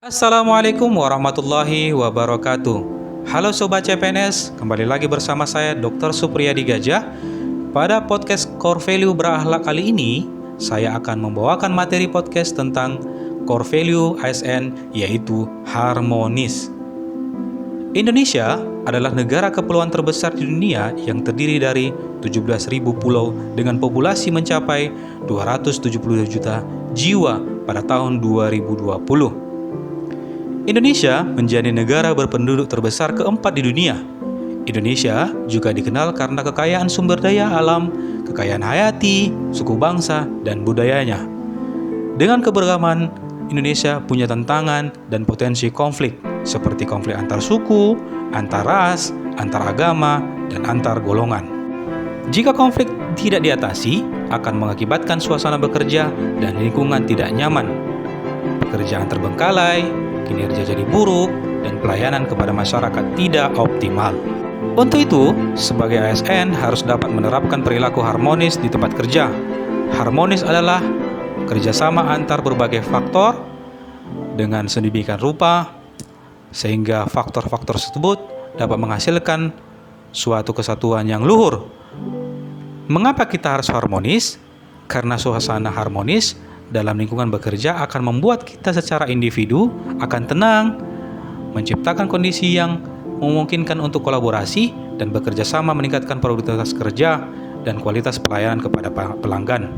Assalamualaikum warahmatullahi wabarakatuh. Halo Sobat CPNS, kembali lagi bersama saya Dr. Supriyadi Gajah. Pada podcast Core Value Berakhlak kali ini, saya akan membawakan materi podcast tentang Core Value ASN, yaitu harmonis. Indonesia adalah negara kepulauan terbesar di dunia yang terdiri dari 17.000 pulau dengan populasi mencapai 270 juta jiwa pada tahun 2020. Indonesia menjadi negara berpenduduk terbesar keempat di dunia. Indonesia juga dikenal karena kekayaan sumber daya alam, kekayaan hayati, suku bangsa, dan budayanya. Dengan keberagaman, Indonesia punya tantangan dan potensi konflik, seperti konflik antar suku, antar ras, antar agama, dan antar golongan. Jika konflik tidak diatasi, akan mengakibatkan suasana bekerja dan lingkungan tidak nyaman. Pekerjaan terbengkalai, kinerja jadi buruk, dan pelayanan kepada masyarakat tidak optimal. Untuk itu, sebagai ASN harus dapat menerapkan perilaku harmonis di tempat kerja. Harmonis adalah kerjasama antar berbagai faktor dengan sedemikian rupa sehingga faktor-faktor tersebut dapat menghasilkan suatu kesatuan yang luhur. Mengapa kita harus harmonis? Karena suasana harmonis dalam lingkungan bekerja akan membuat kita secara individu akan tenang, menciptakan kondisi yang memungkinkan untuk kolaborasi dan bekerja sama meningkatkan produktivitas kerja dan kualitas pelayanan kepada pelanggan.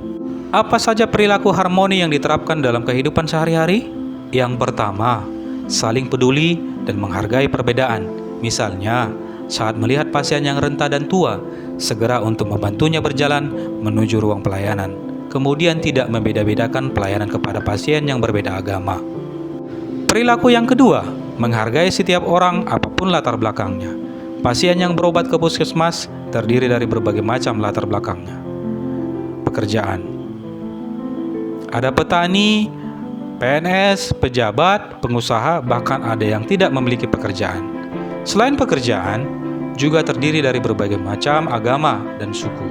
Apa saja perilaku harmoni yang diterapkan dalam kehidupan sehari-hari? Yang pertama, saling peduli dan menghargai perbedaan. Misalnya, saat melihat pasien yang renta dan tua, segera untuk membantunya berjalan menuju ruang pelayanan. Kemudian tidak membeda-bedakan pelayanan kepada pasien yang berbeda agama. Perilaku yang kedua, menghargai setiap orang apapun latar belakangnya. Pasien yang berobat ke puskesmas terdiri dari berbagai macam latar belakangnya. Pekerjaan. Ada petani, PNS, pejabat, pengusaha, bahkan ada yang tidak memiliki pekerjaan. Selain pekerjaan, juga terdiri dari berbagai macam agama dan suku.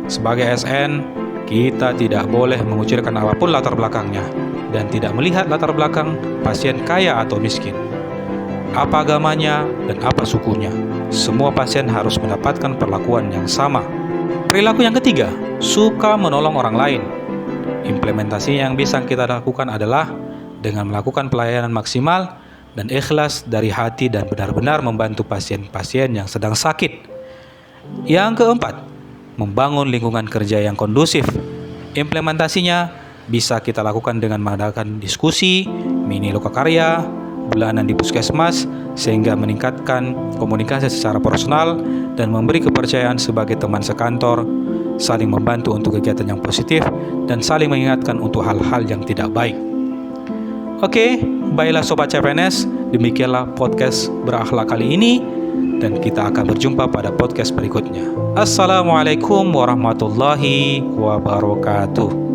Sebagai ASN, kita tidak boleh mengucilkan apapun latar belakangnya dan tidak melihat latar belakang pasien kaya atau miskin, apa agamanya dan apa sukunya. Semua pasien harus mendapatkan perlakuan yang sama. Perilaku yang ketiga, suka menolong orang lain. Implementasi yang bisa kita lakukan adalah dengan melakukan pelayanan maksimal dan ikhlas dari hati dan benar-benar membantu pasien-pasien yang sedang sakit. Yang keempat, membangun lingkungan kerja yang kondusif. Implementasinya bisa kita lakukan dengan mengadakan diskusi, mini lokakarya, bulanan di puskesmas, sehingga meningkatkan komunikasi secara personal dan memberi kepercayaan sebagai teman sekantor, saling membantu untuk kegiatan yang positif, dan saling mengingatkan untuk hal-hal yang tidak baik. Oke, baiklah Sobat CPNS, demikianlah podcast berakhlak kali ini. Dan kita akan berjumpa pada podcast berikutnya. Assalamualaikum warahmatullahi wabarakatuh.